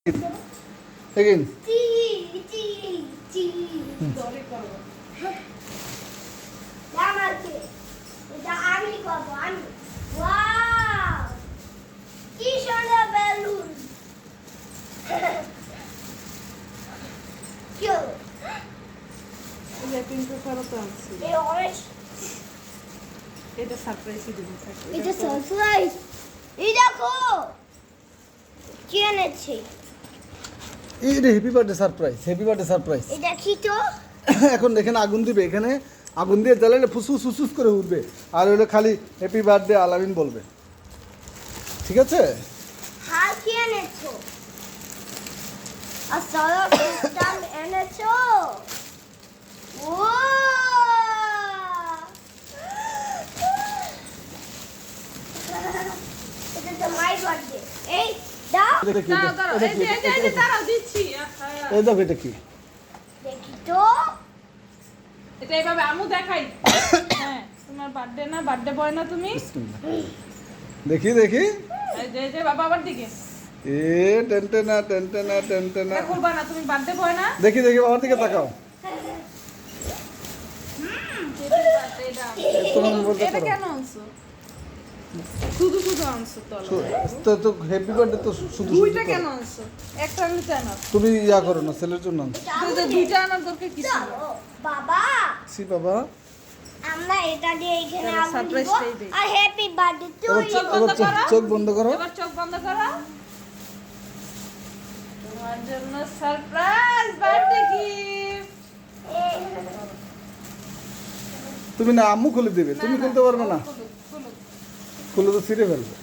Again. এটা surprise দিব। এটা সারপ্রাইজ। এই দেখো কি এনেছে। এটা happy birthday surprise, happy birthday surprise. এটা কি তো? এখন এখানে আগুন দিবে, এখানে আগুন দিয়ে জ্বালালে ফুসফুস ফুসফুস করে উঠবে, আর হলো খালি হ্যাপি বার্থডে আলামিন বলবে, ঠিক আছে? হ্যাঁ, কি এনেছো? আর সারা ক্রিস্টাল এনেছো। ও এটা তো মাই বার্থডে। এই দাও। এটা কি? দাঁড়াও, এই যে দাঁড়াও দিচ্ছি। এই দেখো এটা কি? দেখি তো। এটা এইভাবে আমু দেখাই। হ্যাঁ, তোমার বার্থডে না, বার্থডে বয় না তুমি? দেখি দেখি। এই যে বাবা আবার দিকে। এ টেনটেনা টেনটেনা টেনটেনা। এটা খুলবা না, তুমি বার্থডে বয় না? দেখি দেখি, বাবার দিকে তাকাও। তোমার বলতে এটা করো। কেন আনছো? শুধু শুধু আনছো তো হ্যাপি বার্থডে তো শুধু দুইটা শুধু কেন করো। আনছো? একটা আনলে না। তুমি ইয়া করো না, ছেলের জন্য আনছো। দুইটা আনার দরকার কি ছিল? চলো বাবা, সি বাবা, আমরা এটা দিয়ে এখানে চলো, আগুন দিব সারপ্রাইজটাই দিই। আর হ্যাপি বার্থডে টু এবার ইউ। চোখ বন্ধ করো। এবার চোখ বন্ধ করো। তোমার জন্য সারপ্রাইজ বার্থডে গিফট। তুমি না, আম্মু খুলে দিবে, তুমি খুলতে পারবে না। খুলে তো ছিঁড়ে ফেলবে।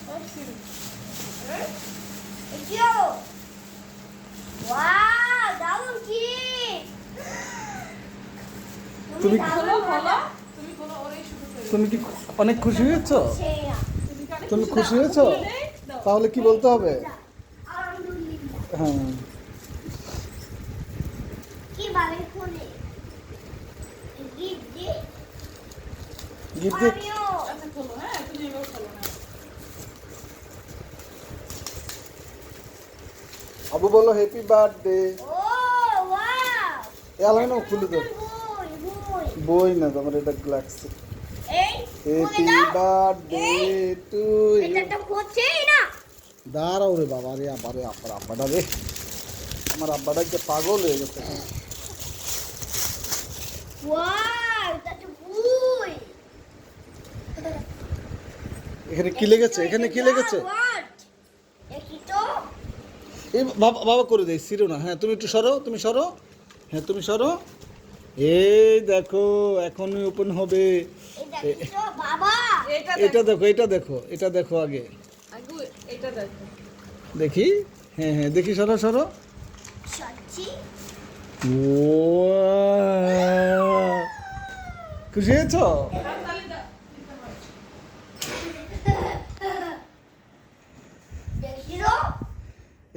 ওয়াও, দারুণ কি। তুমি খোলো খোলো, তুমি খোলো, ওরাই শুরু করে। তুমি কি অনেক খুশি হয়েছো? তুমি খুশি হয়েছো? তাহলে কি বলতে হবে? আলহামদুলিল্লাহ। হ্যাঁ, কিভাবে খুলে? গিফট দি। গিফট আমিও। আচ্ছা খোলো, হ্যাঁ তুমি এবার খোলো না। আবু বলো হ্যাপি বার্থডে। ও ওয়াও। এলাইনও খুলে দাও। বই বই। বই না, তোমার এটা গ্লাস। এই হ্যাপি বার্থডে টু ইউ। এটা তো হচ্ছেই না। দাঁড়াও রে বাবা রে, আবারে আপনার আব্বাটা রে, আমার আব্বাটা যে পাগল হয়ে গেছে। ওয়াও, এটা তো বই। এখানে কি লেগেছে? এখানে কি লেগেছে? দেখি তো। এই বাবা বাবা করে দেয়, ছিড়ো না। হ্যাঁ, তুমি একটু সরো, তুমি সরো। হ্যাঁ, তুমি সরো। এই দেখো, এখনই ওপেন হবে। এটা কি তো বাবা? এটা দেখো, এটা দেখো, এটা দেখো আগে আগু এটা দেখো। দেখি। হ্যাঁ হ্যাঁ, দেখি, সরো সরো। সত্যি? ওয়াও! খুশি হয়েছো? তালি দাও। দেখি তো।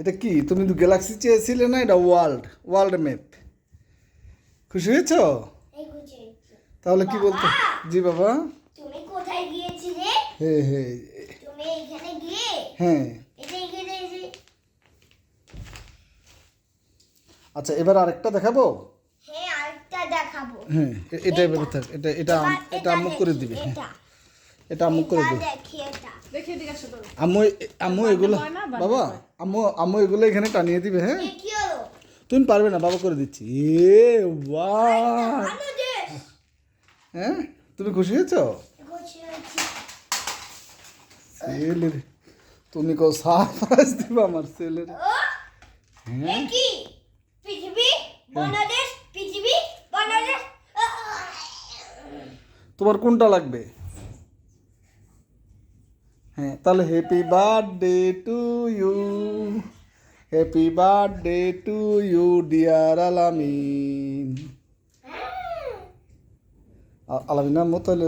এটা কি? তুমি তো গ্যালাক্সি চেয়েছিলে না, এটা ওয়ার্ল্ড ওয়ার্ল্ড ম্যাপ। খুশি হয়েছো? এই গুছে। তাহলে কি বলতো? বাবা! জি বাবা। তুমি কোথায় গিয়েছিলে? হ্যাঁ হ্যাঁ তুমি এখানে গিয়ে হ্যাঁ। এটা এখানে এসে। আচ্ছা, এবার আরেকটা দেখাবো। হ্যাঁ, আরেকটা দেখাবো। হ্যাঁ, এটা এভাবে থাক। এটা এটা এবার এটা আম্মু করে দিবে। হ্যাঁ, এটা এটা আম্মু করে এটা দিবে। দেখি এটা। দেখে এদিকে আসো তো। আম্মু আম্মু এগুলো, হয় না, বার্থডে বাবা হয়। আম্মু এগুলো এখানে টানিয়ে দিবে। হ্যাঁ, এ কি হলো? তুমি পারবে না, বাবা করে দিচ্ছি। এ বাহ! ভালো দেশ। হ্যাঁ, তুমি খুশি হয়েছো? গুছে হচ্ছে। ছেলের, তুমি কো সারপ্রাইজ দিবা আমার ছেলের। ও, হ্যাঁ, এ কি? পৃথিবী, বাংলাদেশ, পৃথিবী, বাংলাদেশ। তোমার কোনটা লাগবে? হ্যাঁ, তাহলে happy birthday to you, happy birthday to you dear Alamin. Alamin না, তাহলে